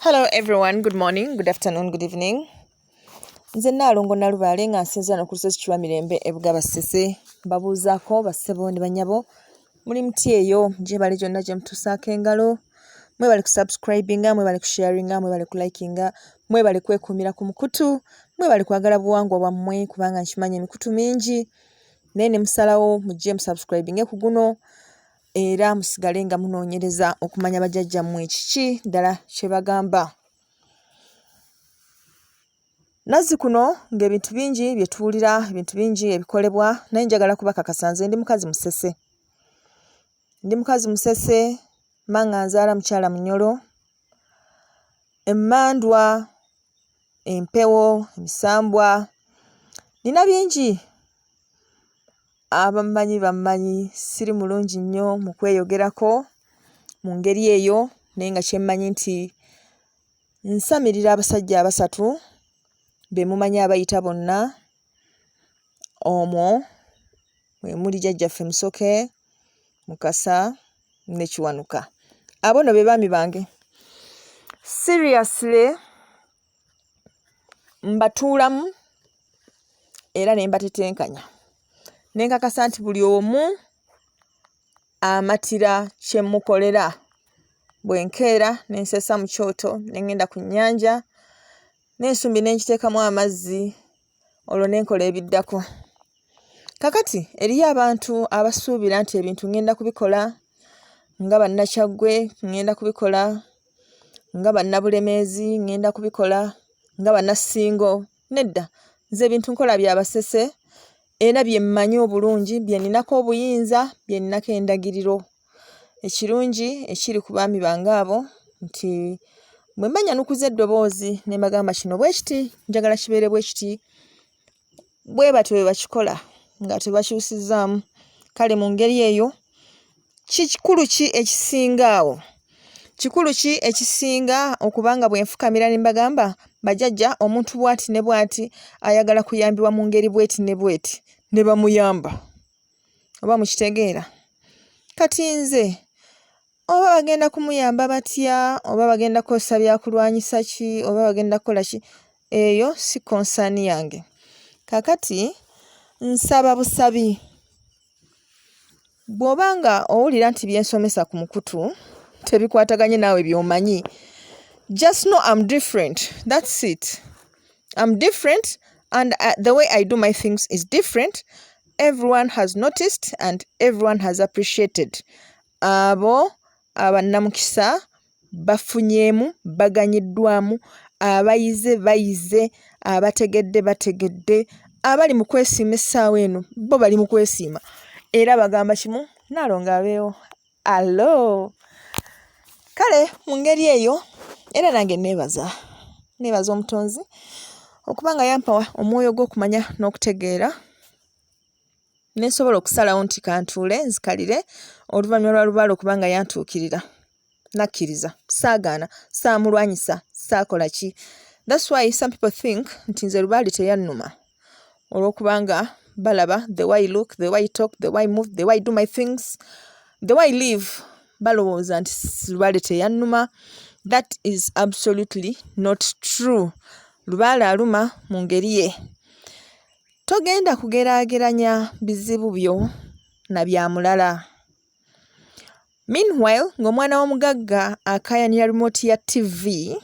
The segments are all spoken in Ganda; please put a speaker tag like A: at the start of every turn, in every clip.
A: Hello everyone, good morning, good afternoon, good evening. Nze Nalongo Nalubaale nga nsinza n'okusozi kiwa mirembe ebuga basese babuuzaako bassebo ne banyabo muli muti eyo gye bali gyonna gye mutusaako engalo mwebale ku subscribinga mwebale ku sharinga mwebale ku likinga mwebale kwekuumira ku mukutu mwebale kwagala buwangwa bwammwe kubanga nkimanyi emikutu mingi naye ne musalawo mujje mu subscribinge ku Guno era musigale nga munoonyereza okumanya bajjajjammwe kiki ddala kye bagamba. Nazzi kuno ng'ebintu bingi bye tuwulira, ebintu bingi ebikolebwa, naye njagala kubakakasa nze ndi mukazi musese. Ndi mukazi musese, manga nzaala mukyala munyolo, emmandwa, empewo, emisambwa, nina bingi. Abammanyi bammanyi, siri mulungi nnyo mu kweyogerako mu ngeri eyo, naye nga kye mmanyi nti nsamirira abasajja abasatu be mumanyi abayita bonna. Omwo mwe muli jjajjaffe Musoke, Mukasa ne Kiwanuka. Abo nno be baami bange. Seriously mbatuulamu era ne mbatetenkanya. Ne nkakasa nti buli omu amatira kye mukolera. Bwe nkeera ne nsesa mu kyoto ne ngenda ku nnyanja n'ensumbi ne nkiteekamu amazzi olwo ne nkola ebiddako. Kakati eriyo abantu abasuubira nti ebintu ngenda kubikola nga Bannakyaggwe, ngenda kubikola nga Bannabulemeezi, ngenda kubikola nga Bannasingo. Nedda, nze ebintu nkola bya basese era bye mmanyi obulungi, bye ninako obuyinza, bye ninako endagiriro. Ekirungi ekiri ku baami bange abo nti bwe mbanyanukuza eddoboozi ne mbagamba kino bwe kiti, njagala kibeere bwe kiti, bwe batyo bwe bakikola nga tebakyusizzaamu. Kale mu ngeri eyo kikulu ki ekisinga awo? Kikulu ki ekisinga okubanga bwe nfukamira ne mbagamba bajjajja omuntu bw'ati ne bw'ati ayagala kuyambibwa mu ngeri bw'eti ne bw'eti ne bamuyamba? Oba mukitegeera? Kati nze oba bagenda kumuyamba batya, oba bagenda kukozesa byakulwanyisa ki, oba bagenda kukola ki, eyo si konsaani yange. Kaakati nsaba busabi. Bw'obanga owulira nti byensomesa ku mukutu tebikwataganye naawe by'omanyi, just know I'm different. That's it. I'm different and the way I do my things is different. Everyone has noticed and everyone has appreciated. Abo abannamukisa bafunyeemu, baganyiddwamu, abayize bayize, abategedde bategedde, abali mu kwesiima essaawa eno bo bali mu kwesiima. Era bagamba kimu, Nalongo abeewo. Alo! Kale mu ngeri eyo era nange neebaza Omutonzi okuba nga yampa omwoyo gw'okumanya n'okutegeera ne nsobola okusalawo nti kantuule nzikalire oluvannyuma lwa lubaale okuba nga yantuukirira. Nakkiriza, saagaana, saamulwanyisa, saakola ki. That's why some people think nti nze lubaale teyannuma olw'okubanga balaba the way I look, the way I talk, the way I move, the way I do my things, the way I live, balowooza nti lubaale teyannuma. That is absolutely not true. Lubaale aluma mu ngeri ye. Togenda kugeraageranya bizibu byo na bya mulala. Meanwhile, ng'omwana w'omugagga akaayanira remote ya TV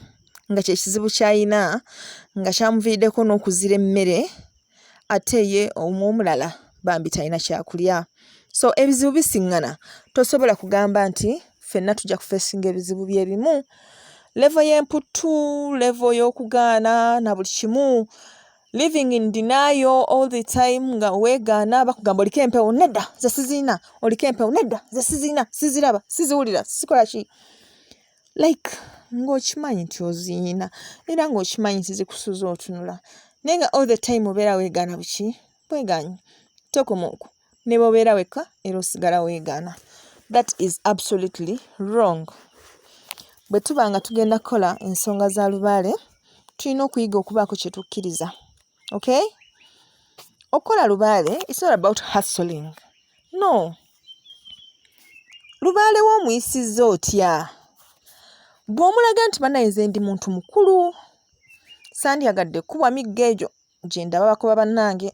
A: nga kye kizibu ky'ayina nga kyamuviiriddeko n'okuzira emmere, ate ye omulala bambi talina kyakulya. So ebizibu bisiŋŋana. Tosobola kugamba nti ffenna tujja kufeesinga ebizibu bye bimu. Level y'emputtu, level y'okugaana na buli kimu. Living in denial all the time nga weegaana bakugamba oliko empewo, nedda ze sizirina, oliko empewo, nedda ze sizirina, siziraba, siziwulira, sikola ki. Like ng'okimanyi nti oziyina era ng'okimanyi nti zikusuza otunula. Naye nga all the time obeera weegaana buki? Bwegaanyi. Tokoma okwo. Ne bw'obeera wekka era osigala weegaana. That is absolutely wrong. Bwe tuba nga tugenda kukola ensonga za lubaale, tulina okuyiga okubaako kye tukkiriza. Okay? Okukola lubaale, it's not about hustling. No. Lubaale w'omuyisizza otya? bw'omulaga nti banaye nze ndi muntu mukulu sandyagadde kuba migga egyo gye ndaba bakuba bannange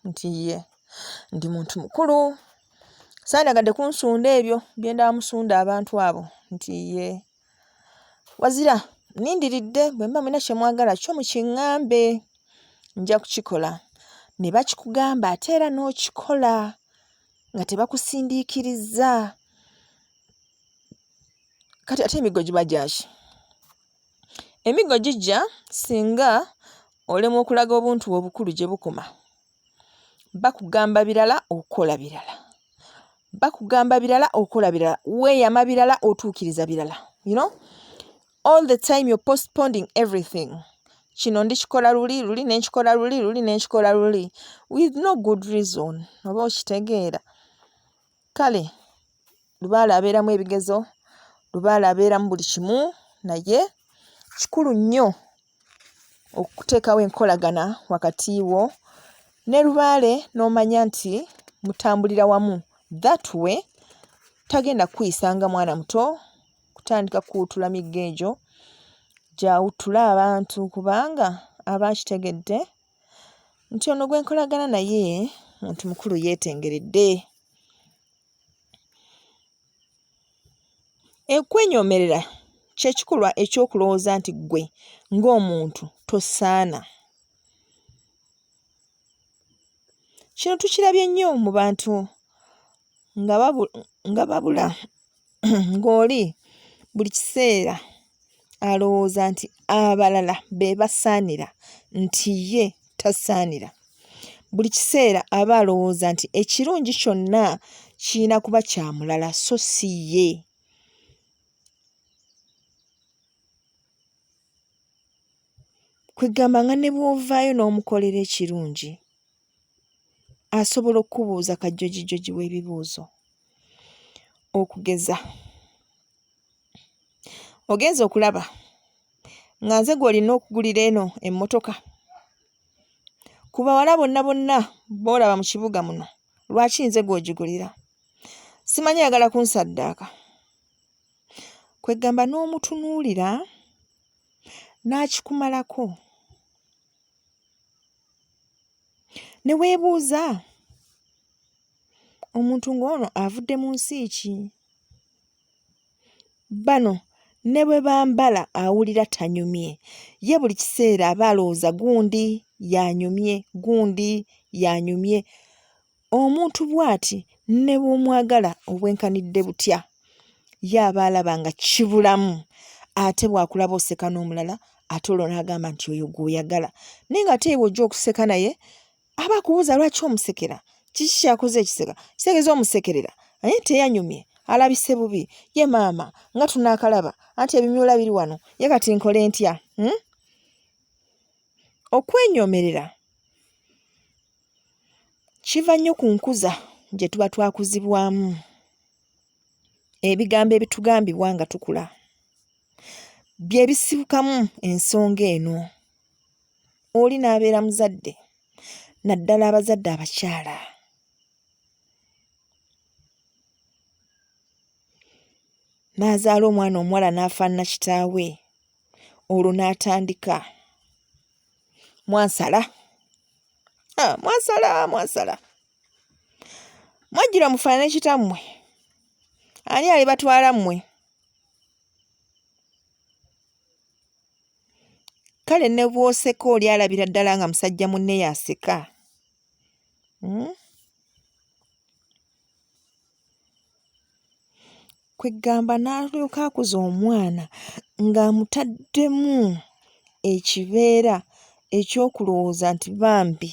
A: nti ye ndi muntu mukulu sandyagadde kunsunda ebyo bye ndaba musunda abantu abo nti ye wazira nindiridde bwe mba mulina kye mwagala kyo mukiŋŋambe nja kukikola ne bakikugamba ate era n'okikola nga tebakusindiikiriza kati ate emiggo giba gyaki emiggo gijja singa olemwa okulaga obuntu obukulu gye bukoma bakugamba birala okola birala bakugamba birala okola birala weeyama birala otuukiriza birala all the time you're postponing everything kino ndikikola luli nenkikola luli nenkikola luli with no good reason oba okitegeera kale Lubaale abeeramu ebigezo Lubaale abeeramu buli kimu naye kikulu nnyo okuteekawo enkolagana wakati wo ne Lubaale n'omanya nti mutambulira wamu that way tagenda kukuyisanga mwana muto kutandika kuwutula migga egyo gyawutula abantu kubanga aba akitegedde nti ono gwenkolagana naye muntu mukulu yeetengeredde. Okwenyomerera kye kikolwa eky'okulowooza nti ggwe ng'omuntu tosaana. Kino tukirabye nnyo mu bantu nga babula ng'oli buli kiseera alowooza nti abalala be basaanira nti ye tasaanira. Buli kiseera aba alowooza nti ekirungi kyonna kirina kuba kya mulala so si ye. Kwegamba nga ne bw'ovaayo n'omukolera ekirungi asobola okubuuza kajjogijogi w'ebibuuzo. Okugeza ogenza okulaba nga nze gw'olina okugulira eno emmotoka ku bawala bonna b'olaba mu kibuga muno lwaki nze gw'ogigulira simanyi ayagala kunsaddaaka. Kwegamba n'omutunuulira n'akikumalako ne weebuuza omuntu ng'ono avudde mu nsi ki? Bano ne bwe bambala awulira tanyumye ye buli kiseera aba alowooza gundi yanyumye. Omuntu bw'ati ne bw'omwagala obwenkanidde butya ye aba alaba nga kibulamu ate bw'akulaba oseka n'omulala ate olwo n'agamba nti oyo gw'oyagala naye nga ate bw'ojja okuseka naye aba akubuuza lwaki omusekera kiki kyakoze ekiseka kitegeeza omusekerera naye teyanyumye alabise bubi ye maama nga tunaakalaba anti ebimyula biri wano ye kati nkole ntya? Okwenyomerera kiva nnyo ku nkuza gye tuba twakuzibwamu ebigambo ebitugambibwa nga tukula bye bisibukamu ensonga eno. Oli n'abeera muzadde naddala abazadde abakyala n'azaala omwana omuwala n'afaanana kitaawe olwo n'atandika mwansala mwajjira mufaanane kitammwe ani alibatwala mmwe? Kale ne bw'oseka oli alabira ddala nga musajja munne y'aseka. Kwegamba n'alyoka akuza omwana ng'amutaddemu ekibeera eky'okulowooza nti bambi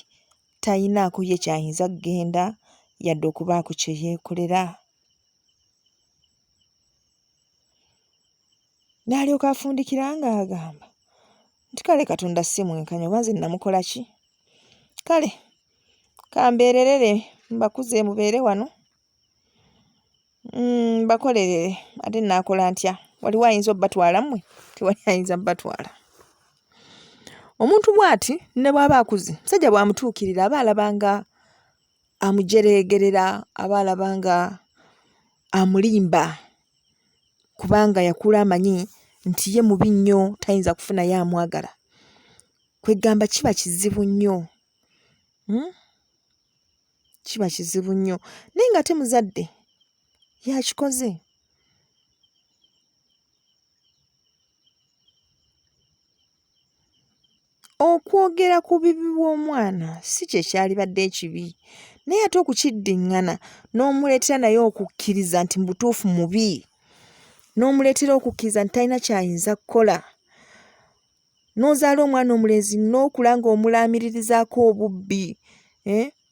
A: tayinaako ye kyayinza kgenda yadde okubaako kye yeekolera. N'alyoka afundikira ng'agamba nti kale Katonda si mwenkanya oba nze namukola ki? Kale kambeererere mbakuze mubeere wano mbakolerere ate naakola ntya? Waliwo ayinza obbatwala mmwe? Tewali ayinza bbatwala. Omuntu bw'ati ne bw'aba akuze musajja bw'amutuukirira aba alaba nga amujereegerera aba alaba nga amulimba kubanga yakula amanyi nti ye mubi nnyo tayinza kufunayo amwagala. Kwegamba kiba kizibu nnyo. Kiba kizibu nnyo. Naye nga ate muzadde yakikoze. Okwogera ku bibi bw'omwana si kye kyalibadde ekibi, naye ate okukiddiŋŋana n'omuleetera naye okukkiriza nti mu butuufu mubi, n'omuleetera okukkiriza nti talina kyayinza kukola, n'ozaala omwana omulenzi n'okula ng'omulaamiririzaako obubbi,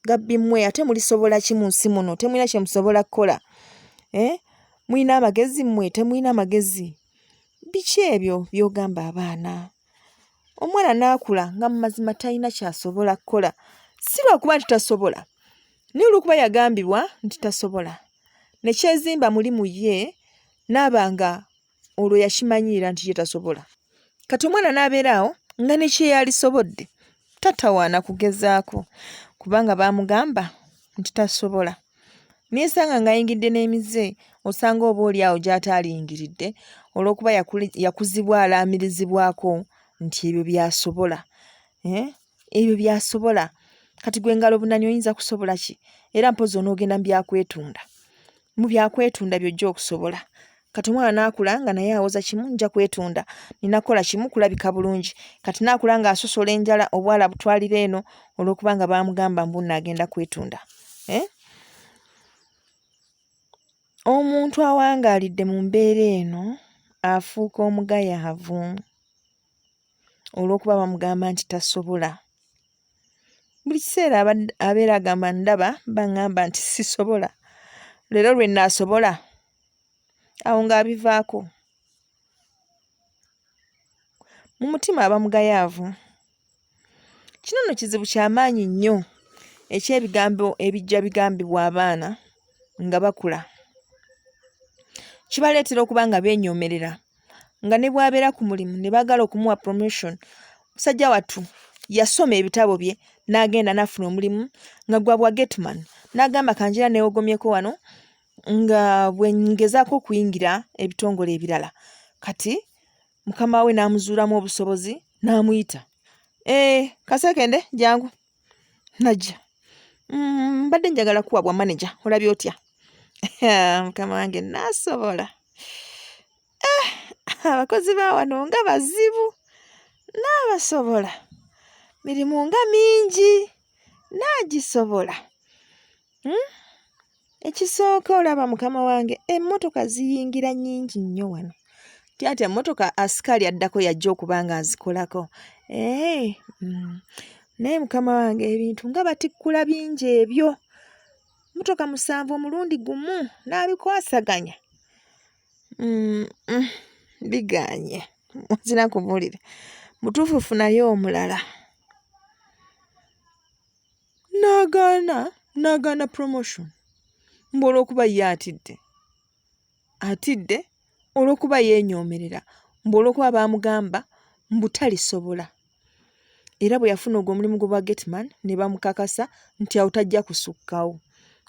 A: gabbi mmwe ate mulisobola ki mu nsi muno? Temulina kye musobola kukola. Mulina amagezi mmwe? Temulina magezi. Biki ebyo by'ogamba abaana? Omwana n'akula nga mu mazima talina ky'asobola kukola. Si lwakuba nti tasobola, naye olw'okuba yagambibwa nti tasobola. Ne kyezimba mulimu ye n'aba nga olwo yakimanyiira nti ye tasobola. Kati omwana n'abeera awo nga ne kye yalisobodde tatawaana kugezaako kubanga baamugamba nti tasobola. N'esanga ng'ayingidde n'emize, osanga oba oli awo gy'ataaliyingiridde olw'okuba yakuzibwa alaamirizibwako nti ebyo byasobola. Ebyo byasobola. Kati gwe ngalo bunani oyinza kusobola ki? Era mpozi onoogenda mu byakwetunda. Mu byakwetunda by'ojja okusobola. Kati omwana n'akula nga naye awoza kimu nja kwetunda. Nina kukola kimu kulabika bulungi. Kati n'akula ng'asosola enjala obwala butwalira eno olw'okuba nga baamugamba mbu nnaagenda kwetunda. Omuntu awangaalidde mu mbeera eno afuuka omugayaavu olw'okuba bamugamba nti tasobola. Buli kiseera abeera agamba ndaba baŋŋamba nti sisobola. Leero lwe nnaasobola awo ng'abivaako. Mu mutima aba mugayaavu. Kino nno kizibu ky'amaanyi nnyo eky'ebigambo ebijja bigambibwa abaana nga bakula. Kibaleetera okuba nga beenyomerera, nga ne bw'abeera ku mulimu ne baagala okumuwa promotion. Musajja wattu yasoma ebitabo bye n'agenda n'afuna omulimu nga gwa bwa getman. N'agamba kanjira neewogomyeko wano nga bwe ngezaako okuyingira ebitongole ebirala. Kati mukama we n'amuzuulamu obusobozi n'amuyita. Kasekende jangu. Najja. Mbadde njagala kuwabwa manager. Olabye otya? Mukama wange n'asobola. Abakozi ba wano nga bazibu. N'abasobola. Mirimu nga mingi. N'agisobola. Ekisooka olaba mukama wange emmotoka ziyingira nnyingi nnyo wano. Ati emmotoka asikaali addako yajja okuba nga azikolako. Naye mukama wange ebintu nga batikkula bingi ebyo. Mmotoka 7 omulundi gumu n'abikwasaganya. Biganye. Nzina kubuulira. Mutuufu funayo omulala. N'agaana promotion. Mbu olw'okuba ye atidde olw'okuba yeenyoomerera, mbu olw'okuba baamugamba mbu talisobola. Era bwe yafuna ogwo omulimu gwa getman ne bamukakasa nti awo tajja kusukkawo.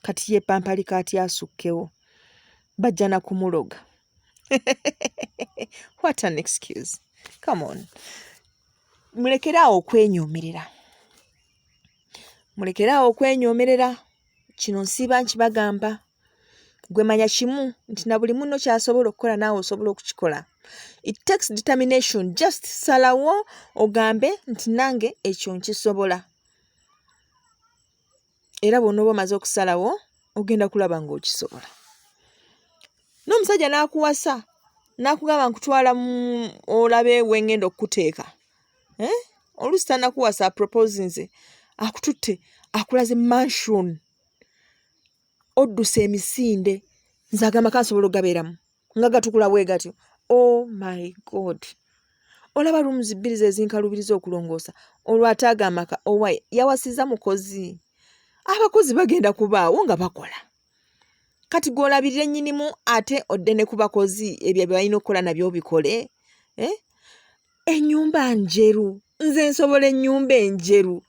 A: Kati ye pampalika atya asukkewo. Bajja na kumuloga. What an excuse. Come on. Mulekeraawo okwenyoomerera. Mulekeraawo okwenyoomerera. Kino nsiiba nkibagamba. Gwe manya kimu nti na buli munno ky'asobola okukola naawe osobola okukikola. It takes determination. Just salawo ogambe nti nange ekyo nkisobola. Era bw'onooba omaze okusalawo ogenda kulaba ng'okisobola. N'omusajja n'akuwasa n'akugamba nkutwala olabe wengenda okukuteeka. Oluusi tannakuwasa propose nze akututte akulaze mansion. Oddusa emisinde nze agamba kansobola ogabeeramu nga gatukula bwe gatyo. Oh my God. Olaba rooms 2 ze zinkalubiriza okulongoosa olwataaga amaka owaye yawasiza mukozi. Abakozi bagenda kubaawo nga bakola. Kati gw'olabirira ennyinimu ate odde ne ku bakozi ebyo balina okukola nabyo bikole. Ennyumba njeru. Nze nsobola ennyumba enjeru.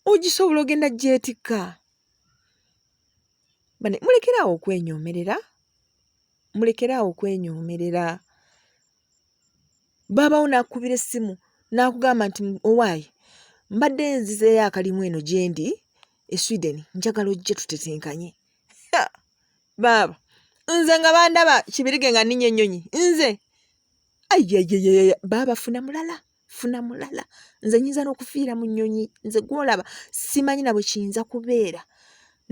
A: Ogisobola ogenda gyetikka. Mulekeraawo okwenyoomerera. Mulekeraawo okwenyoomerera. Baba nakubira essimu nakugamba nti owaayi mbadde nzizeeyo akalimu eno gye ndi e Sweden njagala ojje tutetenkanye. Baba nze nga bandaba kibirige nga ninnya ennyonyi nze ayayayaya baba funa mulala nze nyinza n'okufiira mu nnyonyi nze gwolaba simanyi na bwe kiyinza kubeera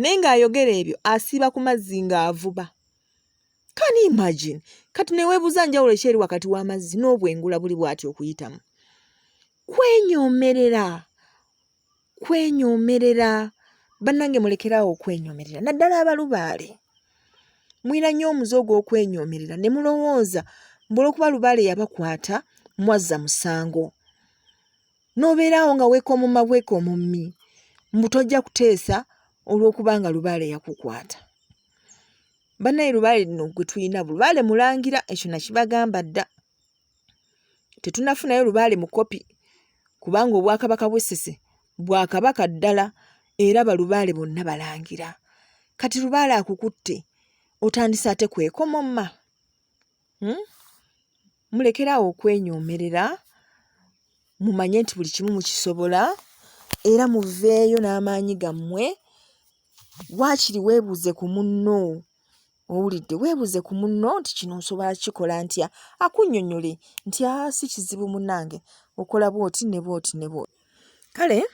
A: naye ng'ayogera ebyo asiiba ku mazzi ng'avuba. Can you imagine? Kati neweebuuza njawulo ekyeri wakati w'amazzi n'obwengula buli bw'ati okuyitamu. Kwenyomerera bannange mulekeraawo okwenyomerera naddala abalubaale mwina nnyo omuze ogw'okwenyomerera ne mulowooza olw'okuba lubaale yabakwata mwazza musango n'obeeraawo nga weekoomummi mbu tojja kuteesa olw'okuba nga lubaale yakukwata. Bannaye lubaale lino gwe tulina lubaale mulangira ekyo nakibagamba dda. Tetunnafunayo lubaale mukopi kubanga obwakabaka bw'Essese bwakabaka ddala era balubaale bonna balangira. Kati lubaale akukutte otandise ate kwekomomma. Mulekeraawo okwenyomerera mumanye nti buli kimu mukisobola era muveeyo n'amaanyi gammwe. Waakiri weebuuze ku munno owulidde weebuuze ku munno nti kino nsobola kikola ntya akunnyonnyole nti si kizibu munnange okola bw'oti ne bw'oti ne bw'oti. Kale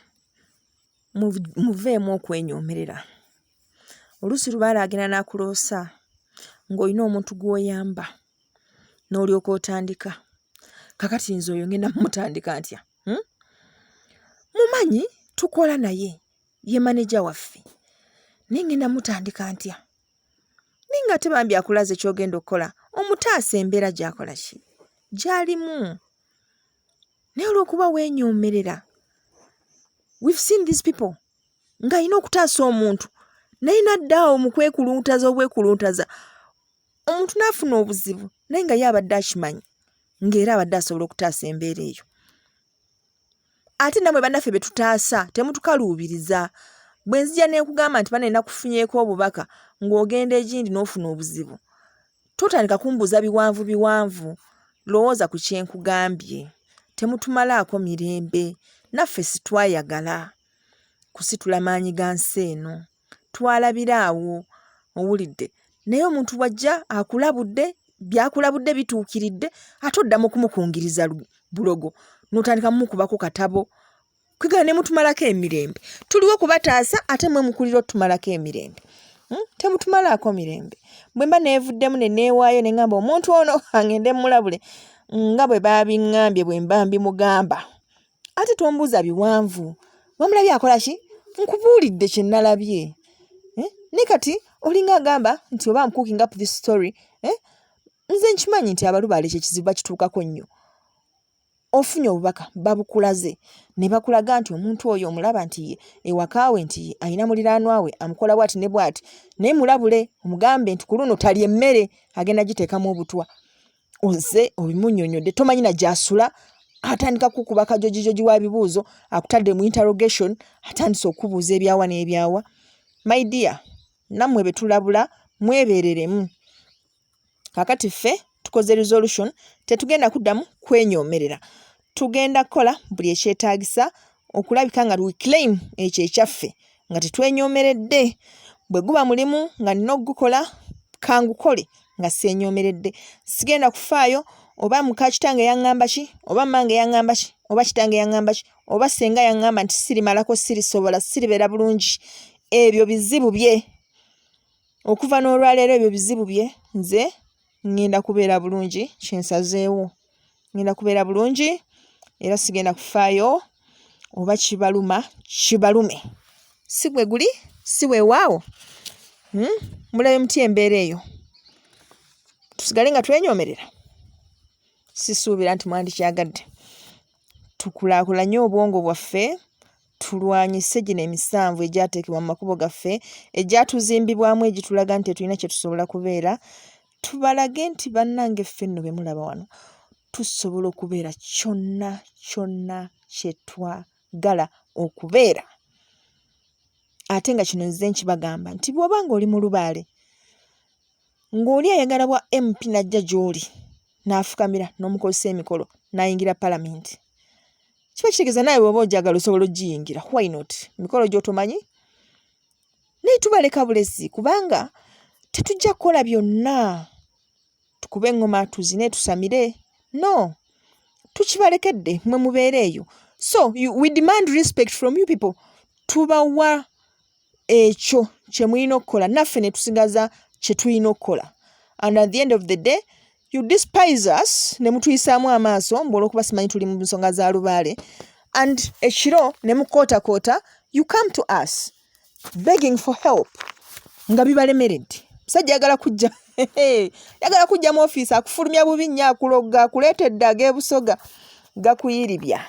A: muveemu okwenyomerera. Oluusi lubaale agenda n'akuloosa ng'olina omuntu gw'oyamba n'olyoka otandika. Kakati nze oyo ngenda mutandika ntya? Mumanyi tukola naye ye maneja waffe naye ngenda mutandika ntya? Naye nga tebambi akulaze ky'ogenda okukola omutaasa embeera gy'akola ki gy'alimu. Naye olw'okuba weenyomerera, we've seen these people ng'alina okutaasa omuntu naye naddaawo mu kwekuluntaza omuntu n'afuna obuzibu naye nga ye abadde akimanyi ng'era abadde asobola okutaasa embeera eyo. Ate namwe bannaffe be tutaasa temutukaluubiriza. Bwe nzija n'ekugamba nti bana nakufunyeeko obubaka ng'ogenda egindi n'ofuna obuzibu, totandika kumbuuza biwanvu, lowooza ku kye nkugambye. Temutumalaako mirembe, naffe sitwayagala kusitula maanyi ga nsi eno, twalabiraawo owulidde. Naye omuntu wajja akulabudde, byakulabudde bituukiridde, ate oddamu kumukungiriza bulogo n'otandika mukubako katabo. Kwegala ne mutumalako emirembe. Tuliwo kubataasa ate mwe mukulira otumalako emirembe. Temutumalaako mirembe. Bwe mba neevuddemu ne neewaayo ne ngamba omuntu ono angende mulabule nga bwe babiŋŋambye bwe mba mbimugamba. Ate tombuuza biwanvu. Wamulabye akola ki? Nkubuulidde kye nalabye. Ne kati olinga agamba nti oba I'm cooking up this story. Nze nkimanyi nti abalubaale kye kizibu bakituukako nnyo. Ofunye obubaka babukulaze ne bakulaga nti omuntu oyo omulaba nti ewakaawe nti ayina muliraanwa we amukola bw'ati ne bw'ati naye mulabule omugambe nti ku luno talya emmere agenda giteekamu obutwa. Oze obimunnyonnyodde tomanyi na gy'asula atandika kukuba kajojijoji wa bibuuzo akutadde mu interrogation atandise okubuuza ebyawa n'ebyawa. My dear, nammwe be tulabula mwebeereremu. Kakati ffe tukoze resolution tetugenda kuddamu kwenyomerera. Tugenda kukola buli ekyetaagisa okulabika nga reclaim ekyo ekyaffe nga tetwenyomeredde. Bwe guba mulimu nga nina ogukola kangukole nga seenyomeredde. Sigenda kufaayo oba muka kitange yaŋŋamba ki oba mmange yaŋŋamba ki oba kitange yaŋŋamba ki oba ssenga yaŋŋamba nti sirimalako sirisobola siribeera bulungi. Ebyo bizibu bye. Okuva n'olwaleero ebyo bizibu bye. Nze ngenda kubeera bulungi kyensazeewo. Ngenda kubeera bulungi era sigenda kufaayo oba kibaluma kibalume. Si bwe guli si weewaawo. Mulabe muti embeera eyo. Tusigale nga twenyomerera. Sisuubira nti mwandikyagadde. Tukulaakulanye obwongo bwaffe tulwanyise gino emisanvu egyateekebwa mu makubo gaffe egyatuzimbibwamu egitulaga nti tulina kye tusobola kubeera. Tubalage nti bannange ffe nno be mulaba wano tusobola okubeera kyonna kye twagala okubeera. Ate nga kino nze nkibagamba nti bw'oba ng'oli mu lubaale ng'oli ayagala bwa MP n'ajja gy'oli n'afukamira n'omukozesa emikolo n'ayingira Parliament. Kiba kitegeeza naawe bw'oba ojagala osobola ogiyingira. Why not? Mikolo gy'otomanyi. Naye tubaleka bulezi kubanga tetujja kukola byonna. Tukube engoma tuzine tusamire. No. Tukibalekedde mwe mubeere eyo. So we demand respect from you people. Tubawa ekyo kye mulina okukola naffe ne tusigaza kye tulina okukola. And at the end of the day, you despise us ne mutuyisaamu amaaso olw'okuba simanyi tuli mu nsonga za lubaale. And ekiro ne mukootakoota, you come to us begging for help. Nga bibalemeredde. Musajja yagala kujja. Yagala kujja mu ofiisi akufulumya bubi nnyo akuloga akuleetedde ag'ebusoga gakuyiribya.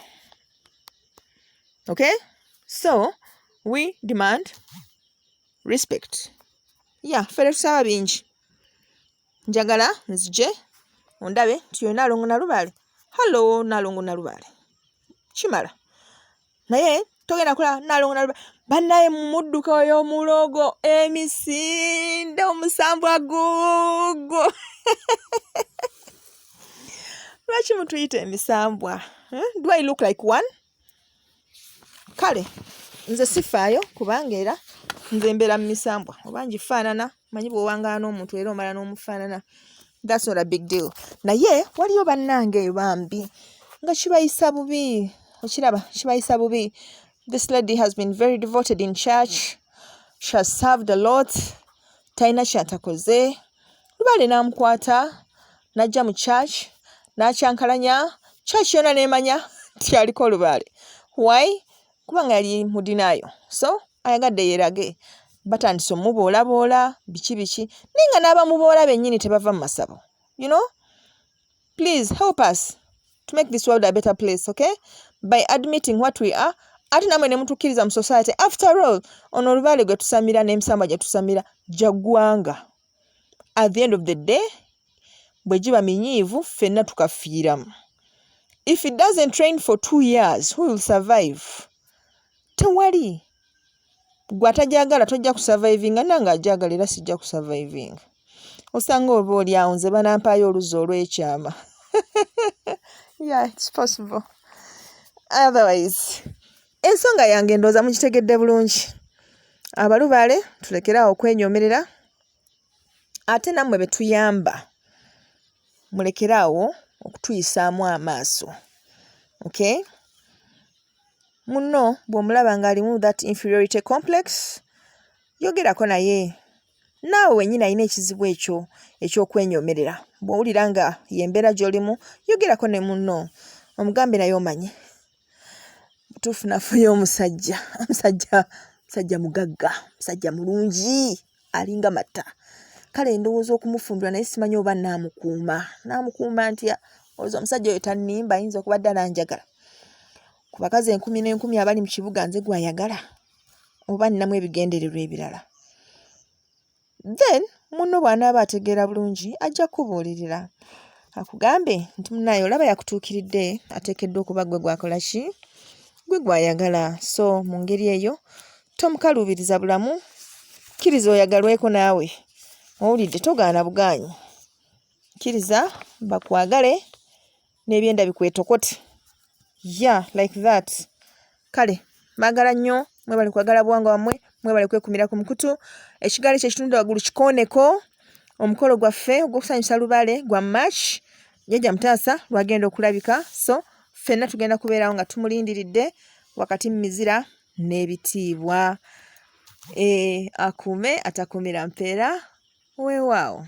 A: Okay? So, we demand respect. Yeah, fere tusaba bingi. Njagala nzije ondabe tiyo Nalongo na Lubaale. Hello Nalongo na Lubaale. Kimala. Naye togenda kula Nalongo na Lubaale. Bannaye mu mudduka y'omulogo emisinde omusambwa gugo. Lwaki mutuyita emisambwa? Do I look like one? Kale, nze sifaayo kubanga era nze mbeera mu misambwa. Oba ngifaanana, manyi bw'owangala n'omuntu era omala n'omufaanana. That's not a big deal. Naye waliyo bannange bambi nga kibayisa bubi. Okiraba kibayisa bubi. This lady has been very devoted in church. She has served a lot. Taina kyatakoze. Lubaale n'amukwata n'ajja mu church n'akyankalanya church yonna n'emanya nti aliko Lubaale. Why? Kubanga yali mu dinaayo. So ayagadde yeerage. Batandise omuboolaboola biki naye nga n'abamuboola bennyini tebava mu masabo. You know? Please help us to make this world a better place, okay? By admitting what we are. Ate namwe ne mutukkiriza mu society. After all, ono Lubaale gwe tusamira n'emisambwa gye tusamira jaggwanga. At the end of the day, bwe giba minyiivu ffenna tukafiiramu. If it doesn't rain for 2 years, who will survive? Tewali. Gwe atajagala tojja kusurvivinga nange ajagala era sijja kusurvivinga. Osanga oba oli awo nze banampaayo oluzi olw'ekyama. Yeah, it's possible. Otherwise, ensonga yange ndooza mukitegedde bulungi. Abalubaale tulekeraawo okwenyomerera. Ate nammwe be tuyamba mulekeraawo okutuyisaamu amaaso. Okay? Munno bw'omulaba ng'alimu that inferiority complex, yogerako naye. Naawe wennyini alina ekizibu ekyo eky'okwenyomerera. Bw'owulira nga y'embeera gy'olimu, yogerako ne munno. Omugambe naye omanyi. Butuufu nafunye omusajja. Musajja mugagga. Musajja mulungi. Alinga mata. Kale ndowooza okumufumbira naye simanyi oba naamukuuma. Naamukuuma ntya? Olowooza omusajja oyo tannimba ayinza okuba dda nanjagala. Ku bakazi 10,000 abali mu kibuga nze gwayagala. Oba nnamu ebigendererwa ebirala. Then, munno bw'anaaba ategeera bulungi, ajja kubuulirira. Akugambe nti munnaye olaba yakutuukiridde ateekeddwa okuba gwe gwakola ki? Gwe gwayagala. So, mu ngeri eyo, tomukaluubiriza bulamu. Kkiriza oyagalweko naawe. Owulidde togaana bugaanyi. Kkiriza bakwagale n'ebyenda bikwetokote. Yeah, like that. Kale, baagala nnyo, mwebale kwagala buwangwa wammwe, mwebale kwekumira ku mukutu. Ekigaali kye kitundu waggulu kikooneko. Omukolo gwaffe ogw'okusanyusa Lubaale gwa March. Jjajja Mutaasa lwagenda okulabika. So, ffenna tugenda kubeerawo nga tumulindiridde wakati mu mizira n'ebitiibwa. Akuume atakuumira mpeera. Weewaawo.